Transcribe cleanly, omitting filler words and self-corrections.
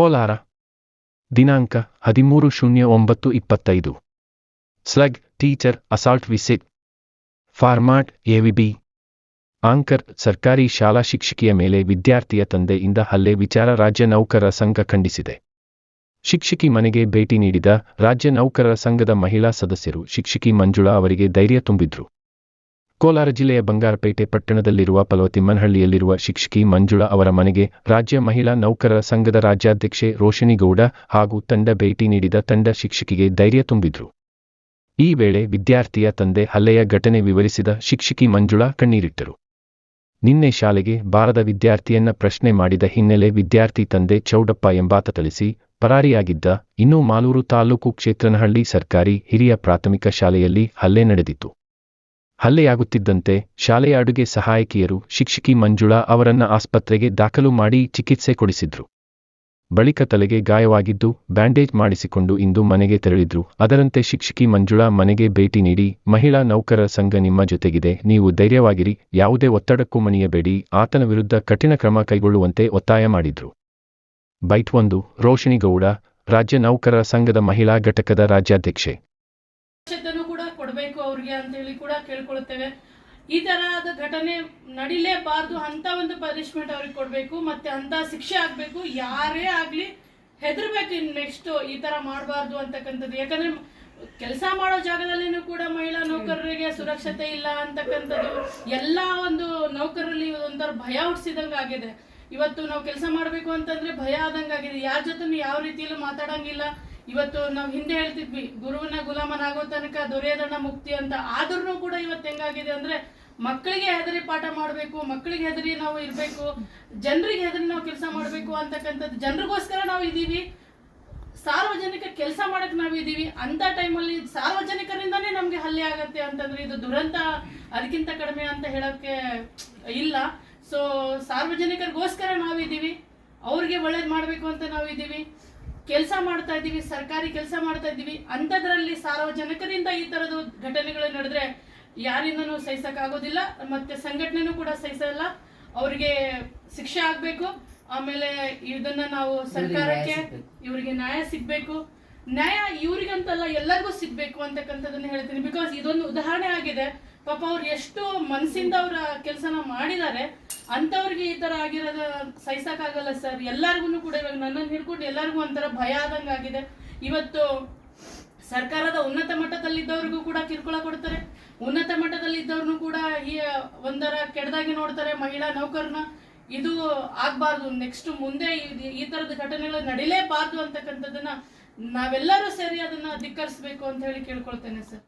ಕೋಲಾರ ದಿನಾಂಕ 13/09/25 slug teacher assault visit format AVB anchor ಸರ್ಕಾರಿ ಶಾಲಾ ಶಿಕ್ಷಕಿಯ ಮೇಲೆ ವಿದ್ಯಾರ್ಥಿಯ ತಂದೆಯಿಂದ ಹಲ್ಲೆ ವಿಚಾರ ರಾಜ್ಯ ನೌಕರರ ಸಂಘ ಖಂಡಿಸಿದೆ. ಶಿಕ್ಷಕಿ ಮನೆಗೆ ಭೇಟಿ ನೀಡಿದ ರಾಜ್ಯ ನೌಕರರ ಸಂಘದ ಮಹಿಳಾ ಸದಸ್ಯರು ಶಿಕ್ಷಕಿ ಮಂಜುಳಾ ಅವರಿಗೆ ಧೈರ್ಯ ತುಂಬಿದ್ರು. ಕೋಲಾರ ಜಿಲ್ಲೆಯ ಬಂಗಾರಪೇಟೆ ಪಟ್ಟಣದಲ್ಲಿರುವ ಪಲವತಿಮ್ಮನಹಳ್ಳಿಯಲ್ಲಿರುವ ಶಿಕ್ಷಕಿ ಮಂಜುಳಾ ಅವರ ಮನೆಗೆ ರಾಜ್ಯ ಮಹಿಳಾ ನೌಕರರ ಸಂಘದ ರಾಜ್ಯಾಧ್ಯಕ್ಷೆ ರೋಶಿನಿಗೌಡ ಹಾಗೂ ತಂಡ ಭೇಟಿ ನೀಡಿದ ತಂಡ ಶಿಕ್ಷಕಿಗೆ ಧೈರ್ಯ ತುಂಬಿದ್ರು. ಈ ವೇಳೆ ವಿದ್ಯಾರ್ಥಿಯ ತಂದೆ ಹಲ್ಲೆಯ ಘಟನೆ ವಿವರಿಸಿದ ಶಿಕ್ಷಕಿ ಮಂಜುಳಾ ಕಣ್ಣೀರಿಟ್ಟರು. ನಿನ್ನೆ ಶಾಲೆಗೆ ಬಾರದ ವಿದ್ಯಾರ್ಥಿಯನ್ನ ಪ್ರಶ್ನೆ ಮಾಡಿದ ಹಿನ್ನೆಲೆ ವಿದ್ಯಾರ್ಥಿ ತಂದೆ ಚೌಡಪ್ಪ ಎಂಬಾತ ಥಳಿಸಿ ಪರಾರಿಯಾಗಿದ್ದ. ಇನ್ನು ಮಾಲೂರು ತಾಲೂಕು ಕ್ಷೇತ್ರನಹಳ್ಳಿ ಸರ್ಕಾರಿ ಹಿರಿಯ ಪ್ರಾಥಮಿಕ ಶಾಲೆಯಲ್ಲಿ ಹಲ್ಲೆ ನಡೆದಿತ್ತು. ಹಲ್ಲೆಯಾಗುತ್ತಿದ್ದಂತೆ ಶಾಲೆಯ ಅಡುಗೆ ಸಹಾಯಕಿಯರು ಶಿಕ್ಷಕಿ ಮಂಜುಳಾ ಅವರನ್ನ ಆಸ್ಪತ್ರೆಗೆ ದಾಖಲು ಮಾಡಿ ಚಿಕಿತ್ಸೆ ಕೊಡಿಸಿದ್ರು. ಬಳಿಕ ತಲೆಗೆ ಗಾಯವಾಗಿದ್ದು ಬ್ಯಾಂಡೇಜ್ ಮಾಡಿಸಿಕೊಂಡು ಇಂದು ಮನೆಗೆ ತೆರಳಿದ್ರು. ಅದರಂತೆ ಶಿಕ್ಷಕಿ ಮಂಜುಳಾ ಮನೆಗೆ ಭೇಟಿ ನೀಡಿ ಮಹಿಳಾ ನೌಕರರ ಸಂಘ ನಿಮ್ಮ ಜೊತೆಗಿದೆ, ನೀವು ಧೈರ್ಯವಾಗಿರಿ, ಯಾವುದೇ ಒತ್ತಡಕ್ಕೂ ಮಣಿಯಬೇಡಿ, ಆತನ ವಿರುದ್ಧ ಕಠಿಣ ಕ್ರಮ ಕೈಗೊಳ್ಳುವಂತೆ ಒತ್ತಾಯ ಮಾಡಿದ್ರು. ಬೈಟ್ 1 ರೋಶಿನಿಗೌಡ, ರಾಜ್ಯ ನೌಕರರ ಸಂಘದ ಮಹಿಳಾ ಘಟಕದ ರಾಜ್ಯಾಧ್ಯಕ್ಷೆ. ಕೊಡಬೇಕು ಅವ್ರಿಗೆ ಅಂತ ಹೇಳಿ ಕೂಡ ಕೇಳ್ಕೊಳ್ತೇವೆ. ಈ ತರಹದ ಘಟನೆ ನಡಿಲೇಬಾರ್ದು, ಅಂತ ಒಂದು ಪನಿಷ್ಮೆಂಟ್ ಅವ್ರಿಗೆ ಕೊಡಬೇಕು, ಮತ್ತೆ ಅಂತ ಶಿಕ್ಷೆ ಆಗ್ಬೇಕು. ಯಾರೇ ಆಗ್ಲಿ ಹೆದರ್ಬೇಕು, ಇನ್ ನೆಕ್ಸ್ಟ್ ಈ ತರ ಮಾಡಬಾರ್ದು ಅಂತಕ್ಕಂಥದ್ದು. ಯಾಕಂದ್ರೆ ಕೆಲಸ ಮಾಡೋ ಜಾಗದಲ್ಲಿನೂ ಕೂಡ ಮಹಿಳಾ ನೌಕರರಿಗೆ ಸುರಕ್ಷತೆ ಇಲ್ಲ ಅಂತಕ್ಕಂಥದ್ದು ಎಲ್ಲಾ ಒಂದು ನೌಕರರಲ್ಲಿ ಒಂಥರ ಭಯ ಹುಟ್ಟಿಸಿದಂಗ ಆಗಿದೆ. ಇವತ್ತು ನಾವು ಕೆಲಸ ಮಾಡಬೇಕು ಅಂತಂದ್ರೆ ಭಯ ಆದಂಗಾಗಿದೆ. ಯಾರ ಜೊತೆ ಯಾವ ರೀತಿಯಲ್ಲೂ ಮಾತಾಡಂಗಿಲ್ಲ. ಇವತ್ತು ನಾವು ಹಿಂದೆ ಹೇಳ್ತಿದ್ವಿ, ಗುರುವಿನ ಗುಲಾಮನಾಗೋ ತನಕ ದೊರೆಯದಣ್ಣ ಮುಕ್ತಿ ಅಂತ. ಆದ್ರೂ ಕೂಡ ಇವತ್ತು ಹೆಂಗಾಗಿದೆ ಅಂದ್ರೆ ಮಕ್ಕಳಿಗೆ ಹೆದರಿ ಪಾಠ ಮಾಡಬೇಕು, ಮಕ್ಕಳಿಗೆ ಹೆದರಿ ನಾವು ಇರ್ಬೇಕು, ಜನರಿಗೆ ಹೆದರಿ ನಾವು ಕೆಲಸ ಮಾಡಬೇಕು ಅಂತಕ್ಕಂಥದ್ದು. ಜನರಿಗೋಸ್ಕರ ನಾವು ಇದೀವಿ, ಸಾರ್ವಜನಿಕ ಕೆಲಸ ಮಾಡಕ್ ನಾವು ಇದೀವಿ. ಅಂತ ಟೈಮಲ್ಲಿ ಸಾರ್ವಜನಿಕರಿಂದಾನೇ ನಮ್ಗೆ ಹಲ್ಲೆ ಆಗತ್ತೆ ಅಂತಂದ್ರೆ ಇದು ದುರಂತ ಅದಕ್ಕಿಂತ ಕಡಿಮೆ ಅಂತ ಹೇಳಕ್ಕೆ ಇಲ್ಲ. ಸೊ ಸಾರ್ವಜನಿಕರಿಗೋಸ್ಕರ ನಾವಿದೀವಿ, ಅವ್ರಿಗೆ ಒಳ್ಳೇದ್ ಮಾಡ್ಬೇಕು ಅಂತ ನಾವಿದೀವಿ, ಕೆಲಸ ಮಾಡ್ತಾ ಇದ್ದೀವಿ, ಸರ್ಕಾರಿ ಕೆಲಸ ಮಾಡ್ತಾ ಇದ್ದೀವಿ. ಅಂಥದ್ರಲ್ಲಿ ಸಾರ್ವಜನಿಕರಿಂದ ಈ ತರದ ಘಟನೆಗಳು ನಡೆದ್ರೆ ಯಾರಿಂದನೂ ಸಹಿಸಕ್ಕಾಗೋದಿಲ್ಲ, ಮತ್ತೆ ಸಂಘಟನೆನೂ ಕೂಡ ಸಹಿಸಲ್ಲ. ಅವರಿಗೆ ಶಿಕ್ಷೆ ಆಗ್ಬೇಕು. ಆಮೇಲೆ ಇದನ್ನ ನಾವು ಸರ್ಕಾರಕ್ಕೆ ಇವರಿಗೆ ನ್ಯಾಯ ಸಿಗ್ಬೇಕು. ನ್ಯಾಯ ಇವ್ರಿಗಂತಲ್ಲ, ಎಲ್ಲರಿಗೂ ಸಿಗ್ಬೇಕು ಅಂತಕ್ಕಂಥದ್ದನ್ನ ಹೇಳ್ತೀನಿ. ಬಿಕಾಸ್ ಇದೊಂದು ಉದಾಹರಣೆ ಆಗಿದೆ. ಪಾಪ ಅವ್ರು ಎಷ್ಟು ಮನಸ್ಸಿಂದ ಅವರ ಕೆಲಸನ ಮಾಡಿದ್ದಾರೆ, ಅಂತವ್ರಿಗೆ ಈ ತರ ಆಗಿರೋದ ಸಹಿಸಕ್ಕಾಗಲ್ಲ ಸರ್. ಎಲ್ಲರಿಗೂ ಕೂಡ ಇವಾಗ ನನ್ನನ್ನು ಹಿಡ್ಕೊಂಡು ಎಲ್ಲರಿಗೂ ಒಂಥರ ಭಯ ಆದಂಗ ಆಗಿದೆ. ಇವತ್ತು ಸರ್ಕಾರದ ಉನ್ನತ ಮಟ್ಟದಲ್ಲಿದ್ದವ್ರಿಗೂ ಕೂಡ ಕಿರುಕುಳ ಕೊಡ್ತಾರೆ, ಉನ್ನತ ಮಟ್ಟದಲ್ಲಿದ್ದವ್ರನ್ನು ಕೂಡ ಈ ಒಂದರ ಕೆಡದಾಗಿ ನೋಡ್ತಾರೆ ಮಹಿಳಾ ನೌಕರನ. ಇದು ಆಗ್ಬಾರ್ದು. ನೆಕ್ಸ್ಟ್ ಮುಂದೆ ಈ ತರದ ಘಟನೆಗಳು ನಡಿಲೇಬಾರ್ದು ಅಂತಕ್ಕಂಥದ್ದನ್ನ ನಾವೆಲ್ಲರೂ ಸೇರಿ ಅದನ್ನ ಧಿಕ್ಕರಿಸಬೇಕು ಅಂತ ಹೇಳಿ ಕೇಳ್ಕೊಳ್ತೇನೆ ಸರ್.